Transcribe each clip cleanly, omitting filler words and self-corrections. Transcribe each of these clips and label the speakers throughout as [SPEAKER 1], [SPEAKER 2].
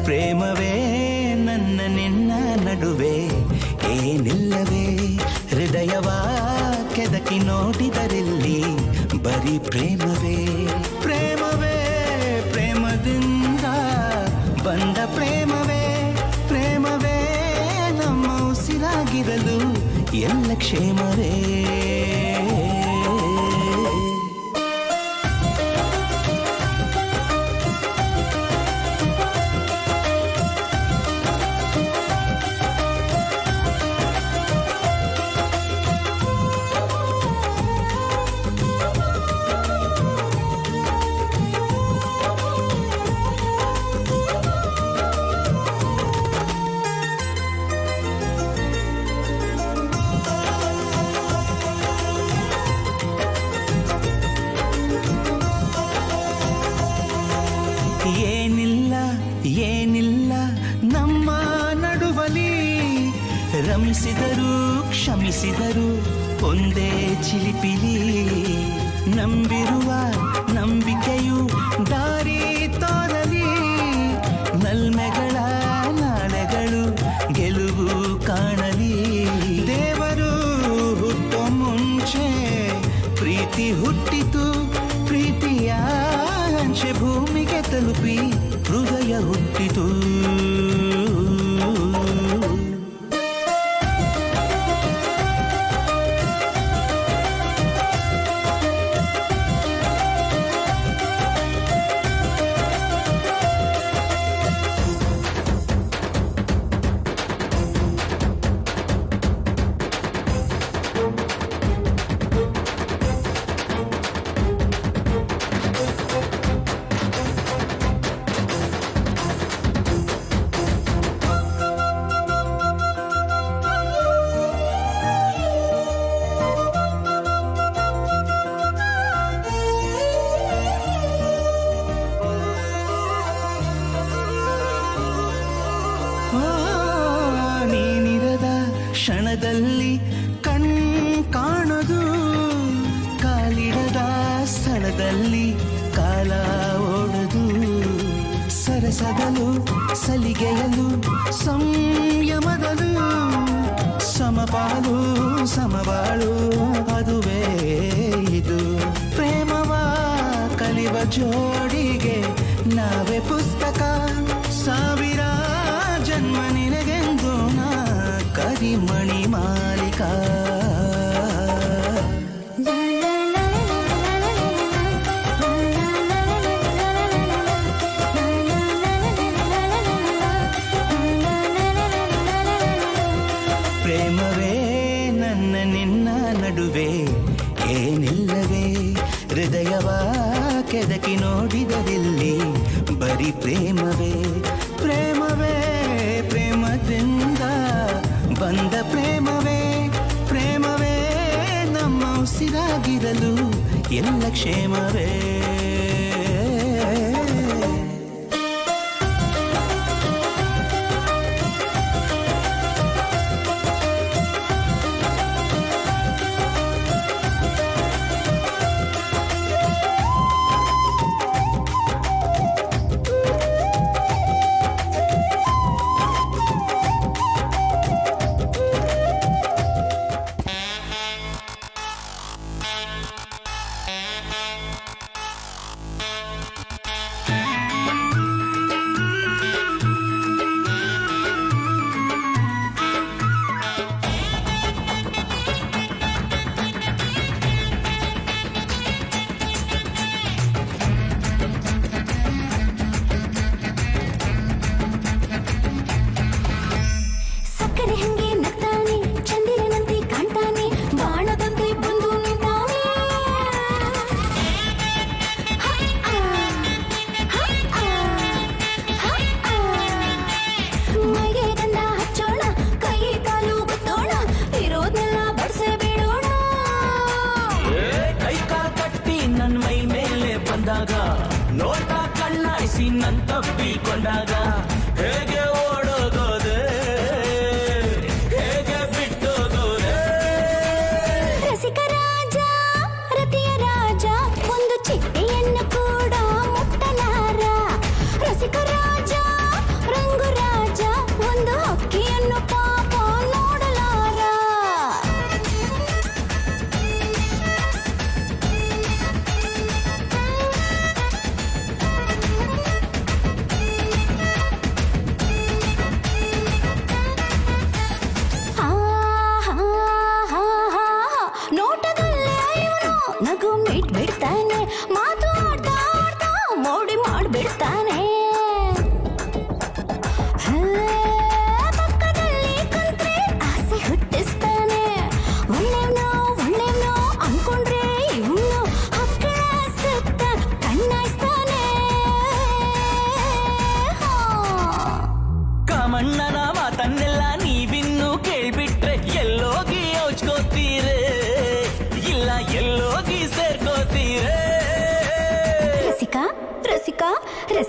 [SPEAKER 1] ಪ್ರೇಮವೇ ನನ್ನ ನಿನ್ನ ನಡುವೆ ಏನಿಲ್ಲವೇ ಹೃದಯವ ಕೆದಕಿ ನೋಡಿದರಲ್ಲಿ ಬರೀ ಪ್ರೇಮವೇ ಪ್ರೇಮವೇ ಪ್ರೇಮದಿಂದ ಬಂದ ಪ್ರೇಮವೇ ಪ್ರೇಮವೇ ನಮ್ಮ ಉಸಿರಾಗಿರಲು ಎಲ್ಲ ಕ್ಷೇಮವೇ ಏನಿಲ್ಲ ನಮ್ಮ ನಡುವಲಿ ರಮಿಸಿದರು ಕ್ಷಮಿಸಿದರು ಒಂದೇ ಚಿಲಿಪಿಲಿ ನಂಬಿರುವ ನಂಬಿಕೆಯು ದಾರಿ ತೋರಲಿ ನಲ್ಮೆಗಳ ನಾಳೆಗಳು ಗೆಲುವು ಕಾಣಲಿ ದೇವರು ಹುಟ್ಟೋ ಮುಂಚೆ ಪ್ರೀತಿ ಹುಟ್ಟಿತು ಪ್ರೀತಿಯ ಅಂಚೆ ಭೂಮಿಗೆ ತಲುಪಿ ಹೃದಯ ಹುಟ್ಟಿತು ನೀನಿರದ ಕ್ಷಣದಲ್ಲಿ ಕಣ್ ಕಾಣದು ಕಾಲಿಡದ ಸ್ಥಳದಲ್ಲಿ ಕಾಲ ಓಡದು ಸರಸದಲು ಸಲಿಗೆಯಲು ಸಂಯಮದಲು ಸಮಪಾಲು ಸಮಬಾಳು ಅದುವೇ ಇದು ಪ್ರೇಮವ ಕಲಿವ ಜೋಡಿಗೆ ನಾವೇ ಪುಸ್ತಕ ಸಾವಿರ ಜನ್ಮ ನಿನಗೆಂದು ನಾ ಕರಿಮಣಿ ಮಾಲಿಕ ಪ್ರೇಮವೇ ನನ್ನ ನಿನ್ನ ನಡುವೆ ಏನಿಲ್ಲವೇ ಹೃದಯವ ಕೆದಕಿ ನೋಡಿದರಲ್ಲಿ ಬರೀ ಪ್ರೇಮವೇ ಪ್ರೇಮವೇ ಪ್ರೇಮದಿಂದ ಬಂದ ಪ್ರೇಮವೇ ಪ್ರೇಮವೇ ನಮ್ಮ ಉಸಿರಾಗಿರಲು ಎಲ್ಲ ಕ್ಷೇಮವೇ ಬಂದಾಗ ನೋಟ ಕಣ್ಣಾಯಿಸಿ ನನ್ ತಪ್ಪಿಕೊಂಡಾಗ ಹೇಗೆ ಓಡೋಗೋದೆ ಹೇಗೆ ಬಿಟ್ಟೋಗೋದೆ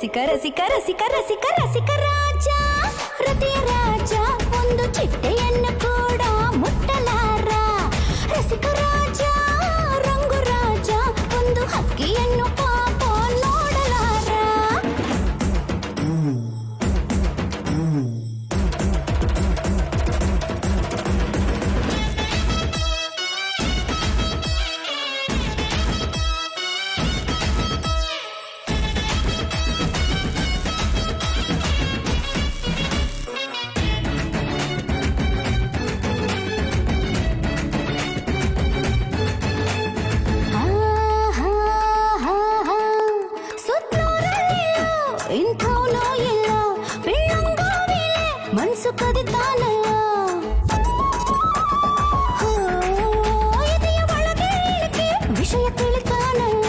[SPEAKER 2] ರಸಿಕ ರಸಿಕ ರಸಿಕ ರಸಿಕ ರಸಿಕ ರಾಜ ರತಿಯ ರಾಜ ಒಂದು ಚಿಟ್ಟೆಯನ್ನು ಕೂಡ ಮುಟ್ಟಲಾರ ರಸಿಕ ರಾಜ ರಂಗು ರಾಜ ಒಂದು ಹಕ್ಕಿಯನ್ನು ಪಾಪ ನೋಡಲಾರ ಇಂಥವನೋ ಇಲ್ಲ ಬೆಳ್ಳಂಗಾವಿಲೆ ಮನ್ಸು ಕದಿತಾನಲ್ಲ ಎದೆಯ ಒಳಗೆ ಇಳಿಕೆ ವಿಷಯ ತಿಳಿತಾನಲ್ಲ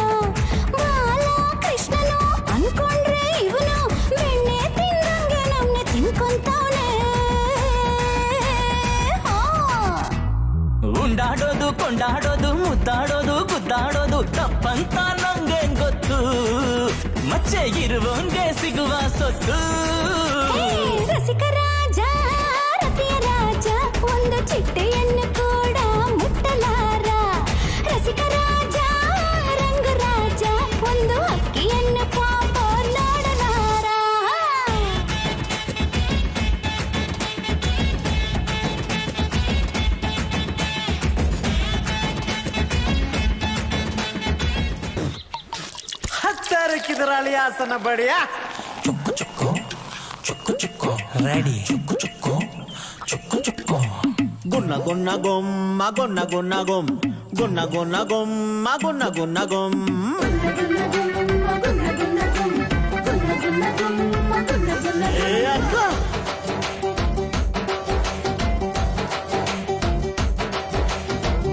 [SPEAKER 2] ಬಾಲ ಕೃಷ್ಣನು ಅನ್ಕೊಂಡ್ರೆ ಇವನು ಬೆಣ್ಣೆ ತಿಂದಂಗೆ ನಮ್ನೆ ತಿನ್ಕೊಂತಾನೆ
[SPEAKER 1] ಉಂಡಾಡೋದು ಕೊಂಡಾಡೋದು ಮುದ್ದಾಡೋದು ಗುದ್ದಾಡೋದು ತಪ್ಪಂತ ನಂಗೇನ್ ಗೊತ್ತು ಮಚ್ಚೆ ಇರುವಂಗೆ ಸಿಗುವ ಸೊತ್ತು
[SPEAKER 2] ರಸಿಕ ರಾಜ ರತಿಯ ರಾಜ ಒಂದು ಚಿಟ್ಟೆಯನ್ನು ಕೂಡ ಮುಟ್ಟಲಾರ ರಸಿಕ ರಾಜ ರಂಗು ರಾಜ ಒಂದು ಹಕ್ಕಿಯನ್ನು ಪಾಪ ನೋಡಲಾರ
[SPEAKER 3] ಹತ್ತರಕ್ಕಿದ್ರ ಅಲಿಯಾಸನ ಬಡಿಯ
[SPEAKER 1] ಚುಕ್ಕು ಚುಕ್ಕು ಚುಕ್ಕು ಚುಕ್ಕು ರೆಡಿ ಚುಕ್ಕು ಚುಕ್ಕು ಚುಕ್ಕು ಚುಕ್ಕು
[SPEAKER 3] ಗುನ್ನ ಗುನ್ನ ಗೊಮ್ಮ ಗುನ್ನ ಗುನ್ನ ಗೊಮ್ ಗುನ್ನ ಗುನ್ನ ಗೊಮ್ಮ ಗುನ್ನ ಗುನ್ನ ಗೊಮ್ ಏ ಅಕ್ಕ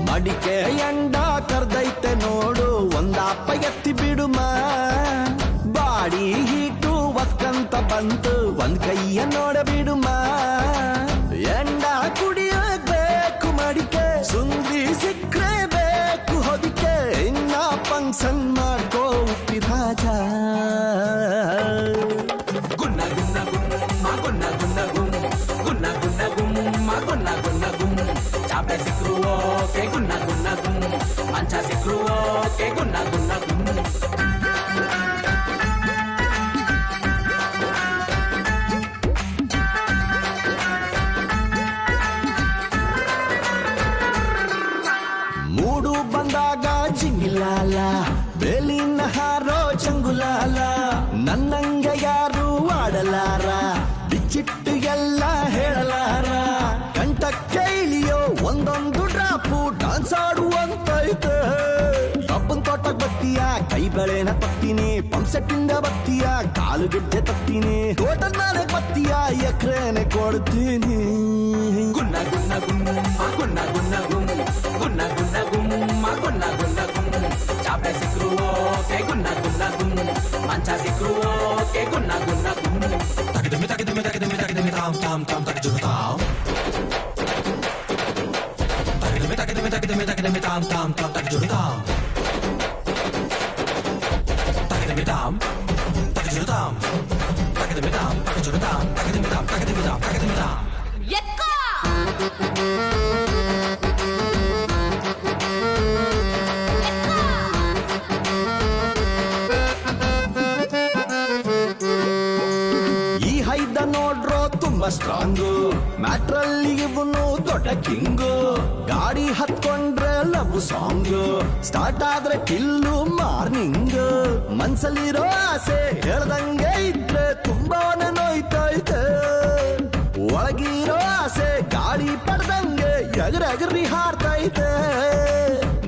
[SPEAKER 3] ಮಡಿಕೆ ಎಂಡ ಕರ್ದೈತೆ ನೋಡು ಒಂದಪ್ಪ ಎತ್ತಿ ಬಿಡುಮ ಬಾಡಿ ಹೀಟು ಒತ್ಕಂತ ಬಂತು ಒಂದ್ ಕೈಯ ನೋಡ ಬಿಡುಮ ಎಂಡ ಕುಡಿಯಬೇಕು ಮಡಿಕೆ ಸುಂದಿ ಸಿಕ್ಕ್ರೆ ಬೇಕು ಹೊದಿಕೆ ಇನ್ನ ಫಂಕ್ಷನ್ ಮಾಡ್ಕೋ ಉಪ್ಪಿರಾಜ
[SPEAKER 1] ಗುನ್ನ ಗುನ್ನ ಗುಮ್ಮ ಗುನ್ನ ಗುನ್ನ ಗುಮ್ ಗುನ್ನ ಗುನ್ನ ಗುಮ್ಮ ಗುನ್ನ ಗುನ್ನ ಗುಮ್ ಚಾಪೆ ಸಿಕ್ರು ಓಕೆ ಗುನ್ನ ಗುನ್ನ ಗುಮ್ ಮಂಚ ಸಿಕ್ರು ಓಕೆ ಗುನ್ನ ಗುನ್ನ ಗುಮ್
[SPEAKER 3] ಮೂಡು ಬಂದಾಗ ಜಿಂಗಿಲಾಲ ಬೇಲಿನ ಹಾರೋ ಚಂಗುಲಾಲ ನನ್ನಂಗ ಯಾರು ಆಡಲಾರ ಬಿಚ್ಚಿಟ್ಟು ಎಲ್ಲ ಹೇಳಲಾರ ಕಂಠ ಕೈಲಿಯೋ ಒಂದೊಂದು ಡ್ರಾಪು ಡಾನ್ಸ್ ಆಡುವಂತೈತೆ ಕಬ್ಬನ್ ತೋಟಕ್ ಬತ್ತೀಯ ಕೈ ಬೆಳೆನ ತತ್ತೀನಿ ಪಂಪ್ಸೆಟ್ಟಿಂದ ಬತ್ತೀಯ ಕಾಲು ಗೆಜ್ಜೆ ತತ್ತೀನಿ ತೋಟ ನಾನೇ ಬತ್ತೀಯ ಎಕ್ರೇನೆ ಕೊಡ್ತೀನಿ
[SPEAKER 1] ಗುನ್ನ ಗುನ್ನ ಗುಮ್ಮ ಗುನ್ನ ಗುನ್ನ ಗುಮ್ ಗುನ್ನ ಗುನ್ನ ಗುಮ್ಮ ಗುನ್ನ ಗುನ್ನ ಗುಮ್ ಚಾಪೆ ಸಿಕ್ರು ಓಕೆ ಗುನ್ನ ಗುನ್ನ ಗುಮ್ ಮಂಚ ಸಿಕ್ರು ಓಕೆ ಗುನ್ನ ಗುನ್ನ ಗುಮ್ ತಗಿದಮಿ ತಗಿದಮಿ ತಗಿದಮಿ ತಗಿದಮಿ ತಾಮ್ ತಾಮ್ ತಾಮ್ ತಗಿಜುರು ತಾಮ್ ತಗಿದಮಿ ತಗಿದಮಿ ತಗಿದಮಿ ತಗಿದಮಿ ತಾಮ್ ತಾಮ್ ತಾಮ್ ತಗಿಜುರು ತಾಮ್ ತಗಿದಮಿ ತಾಮ್ ತಗಿಜುರು ತಾಮ್ ತಗಿದಮಿ ತಾಮ್ ತಗಿಜುರು ತಾಮ್ ತಗಿದಮಿ ತಾಮ್ ತಗಿದಮಿ ತಾಮ್ ತಗಿದಮಿ ತಾಮ್
[SPEAKER 3] ಈ ಹೈದ ನೋಡ್ರೋ ತುಂಬಾ ಸ್ಟ್ರಾಂಗು ಮ್ಯಾಟ್ರಲ್ಲಿ ಇವನು ದೊಡ್ಡ ಕಿಂಗು ಗಾಡಿ ಹತ್ಕೊಂಡ್ರೆ ಲವ್ ಸಾಂಗು ಸ್ಟಾರ್ಟ್ ಆದ್ರೆ ಕಿಲ್ಲು ಮಾರ್ನಿಂಗ್ ಮನ್ಸಲ್ಲಿರೋ ಆಸೆ ಹೇಳ್ದಂಗೆ ಇದ್ರೆ ತುಂಬಾನೇ ನೋಯ್ತೈತೆ ಒಳಗಿರೋ ಆಸೆ ಗಾಳಿ ಪಡ್ದಂಗೆ ಎಗರಿ ಹಾರ್ತೈತೆ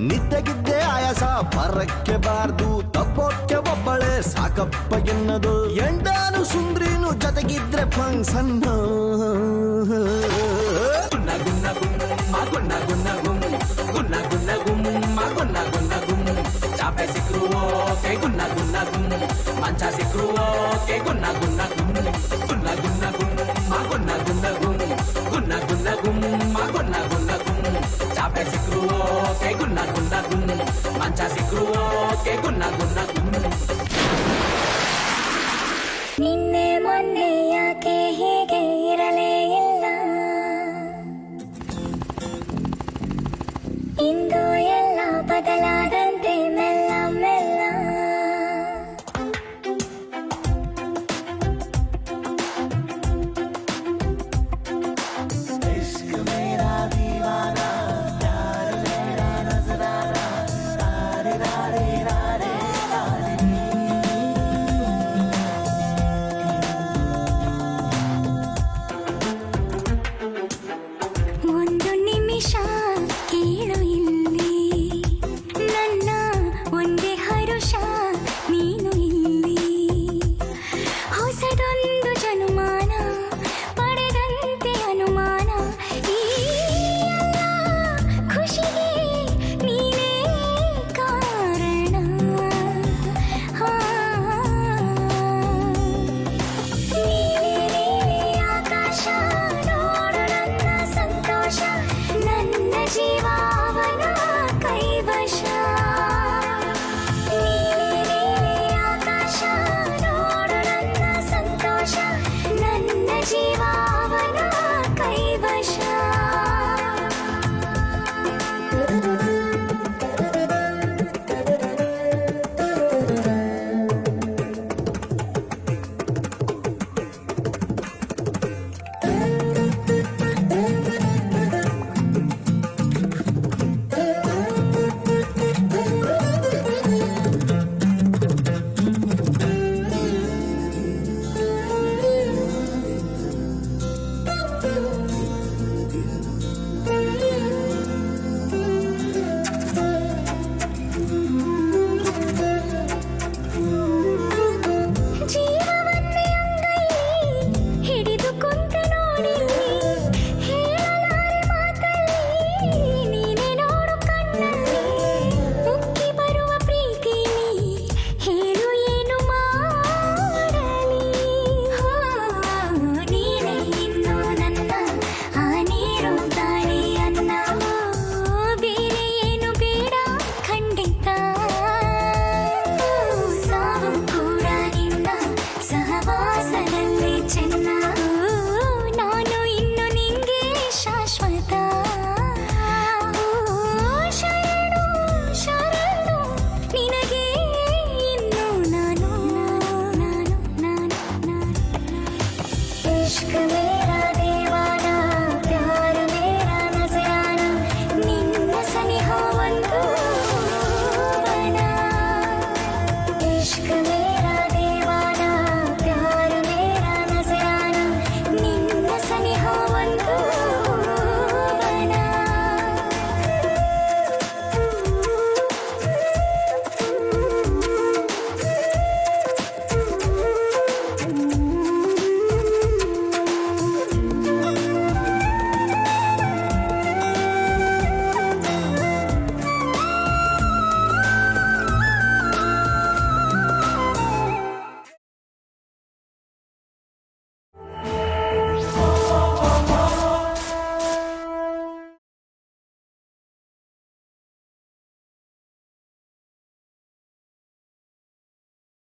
[SPEAKER 3] ನಿದ್ದೆಗಿದ್ದೆ ಆಯಾಸ ಬರಕ್ಕೆ ಬಾರ್ದು ತಪ್ಪೋಕ್ಕೆ ಒಬ್ಬಳೆ ಸಾಕಪ್ಪ ಎನ್ನದು ಎಂಡಾನು ಸುಂದ್ರಿನು ಜೊತೆಗಿದ್ರೆ ಫಂಕ್ಷನ್
[SPEAKER 1] ಗುನ್ನ ಗುನ್ನ ಗುಮ್ಮ ಗುನ್ನ ಗುನ್ನ ಗುಮ್ ಗುನ್ನ ಗುನ್ನ ಗುಮ್ಮ ಗುನ್ನ ಗುನ್ನ ಗುಮ್ ಚಾಪೆ ಸಿಕ್ರು ಓಕೆ ಗುನ್ನ ಗುನ್ನ ಗುಮ್ ಮಂಚ ಸಿಕ್ರು ಓಕೆ ಗುನ್ನ ಗುನ್ನ ಗುಮ್ ಗುನ್ನ ಗುನ್ನ ಗುಮ್ಮ ಗುನ್ನ ಗುನ್ನ ಗುಮ್ ಗುನ್ನ ಗುನ್ನ ಗುಮ್ಮ ಗುನ್ನ ಗುನ್ನ ಗುಮ್ ಚಾಪೆ ಸಿಕ್ರು ಓಕೆ ಗುನ್ನ ಗುನ್ನ ಗುಮ್ ಮಂಚ ಸಿಕ್ರು ಓಕೆ ಗುನ್ನ ಗುನ್ನ ಗುಮ್
[SPEAKER 2] ಇಂದು